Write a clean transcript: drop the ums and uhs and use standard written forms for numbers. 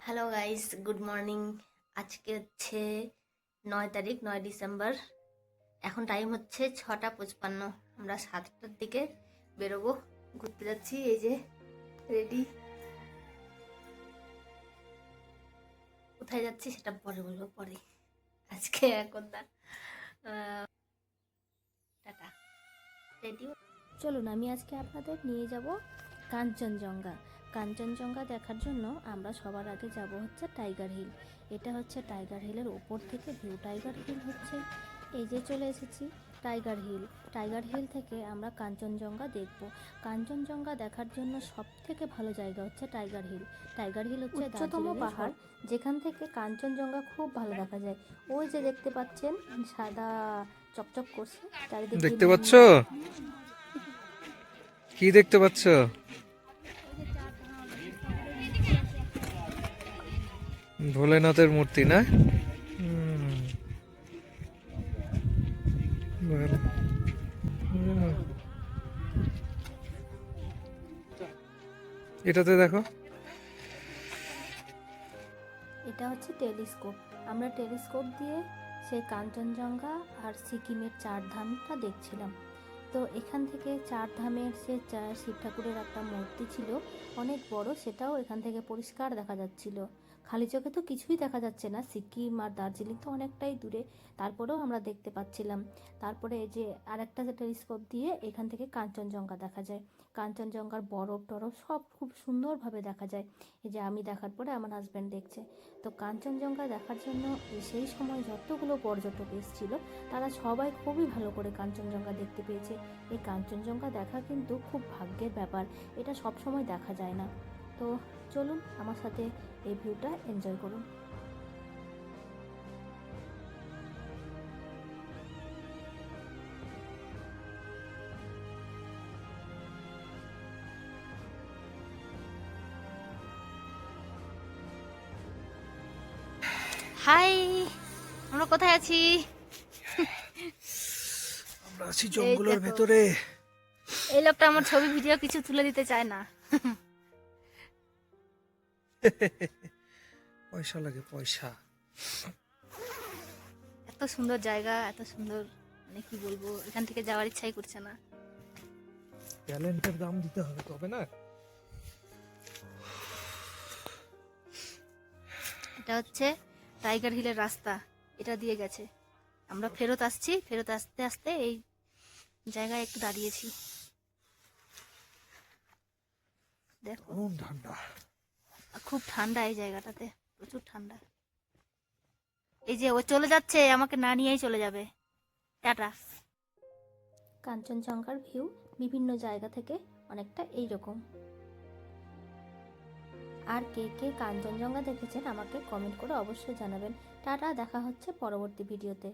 Hello guys, good morning. আজকে হচ্ছে 9 তারিখ, 9 ডিসেম্বর। এখন টাইম হচ্ছে 6টা 55। আমরা 7টার দিকে বেরোবো, ঘুরতে যাচ্ছি। এই যে রেডি। কোথায় যাচ্ছি সেটা পরে বলবো, পরে। আজকে এখন না। Tata, ready. চলুন আমি আজকে আপনাদের নিয়ে যাব কাঞ্চনজঙ্ঘা। কাঞ্চনজঙ্ঘা দেখার জন্য আমরা সবার আগে যাব হচ্ছে টাইগার হিল। এটা হচ্ছে টাইগার হিলের ওপর থেকে ভিউ। টাইগার হিল হচ্ছে এই যে চলে এসেছি টাইগার হিল। টাইগার হিল থেকে আমরা কাঞ্চনজঙ্ঘা দেখব। কাঞ্চনজঙ্ঘা দেখার জন্য সব থেকে ভালো জায়গা হচ্ছে টাইগার হিল। টাইগার হিল হচ্ছে উচ্চতম পাহাড়, যেখান থেকে কাঞ্চনজঙ্ঘা খুব ভালো দেখা যায়। ওই যে দেখতে পাচ্ছেন সাদা চকচক করছে চারিদিকে। দেখতে পাচ্ছ? কি দেখতে পাচ্ছ? ভোলেনাথের মূর্তি না? ভালো। এটাতে দেখো, এটা হচ্ছে টেলিস্কোপ। আমরা টেলিস্কোপ দিয়ে সেই কাঞ্চনজঙ্ঘা আর সিকিমের চার ধামটা দেখছিলাম। তো এখান থেকে চার ধামের সে শিব ঠাকুরের একটা মূর্তি ছিল, অনেক বড়। সেটাও এখান থেকে পরিষ্কার দেখা যাচ্ছিল। খালি চোখে তো কিছুই দেখা যাচ্ছে না, সিকিম আর দার্জিলিং তো অনেকটাই দূরে, তারপরেও আমরা দেখতে পাচ্ছিলাম। তারপরে এই যে আরেকটা টেলিস্কোপ দিয়ে এখান থেকে কাঞ্চনজঙ্ঘা দেখা যায়। কাঞ্চনজঙ্ঘার বরফ টরফ সব খুব সুন্দরভাবে দেখা যায়। এই যে আমি দেখার পরে আমার হাজব্যান্ড দেখছে। তো কাঞ্চনজঙ্ঘা দেখার জন্য সেই সময় যতগুলো পর্যটক এসেছিল তারা সবাই খুবই ভালো করে কাঞ্চনজঙ্ঘা দেখতে পেয়েছে। এই কাঞ্চনজঙ্ঘা দেখা কিন্তু খুব ভাগ্যের ব্যাপার, এটা সব সময় দেখা যায় না। তো চলুন আমার সাথে এই ভিউটা এনজয় করুন। হাই, আমরা কোথায় আছি? আমরা আছি জঙ্গলের ভেতরে। এই লোকটা আমার ছবি ভিডিও কিছু তুলে দিতে চায় না। পয়সা লাগে, পয়সা। এত সুন্দর জায়গা, এত সুন্দর, মানে কি বলবো, এখান থেকে যাওয়ার ইচ্ছাই করছে না। ট্যালেন্টের দাম দিতে হবে তবে না। এটা হচ্ছে টাইগার হিলের রাস্তা, এটা দিয়ে গেছে। আমরা ফেরত আসছি, ফেরত আসতে আসতে এই জায়গায় একটু দাঁড়িয়েছি। দেখো ঠান্ডা, খুব ঠান্ডা এই জায়গাটাতে, প্রচুর ঠান্ডা। এই যে ও চলে যাচ্ছে, আমাকে না নিয়েই চলে যাবে। টাটা। কাঞ্চনজঙ্ঘার ভিউ বিভিন্ন জায়গা থেকে অনেকটা এইরকম। আর কে কে কাঞ্চনজঙ্ঘা দেখেছেন আমাকে কমেন্ট করে অবশ্যই জানাবেন। টাটা, দেখা হচ্ছে পরবর্তী ভিডিওতে।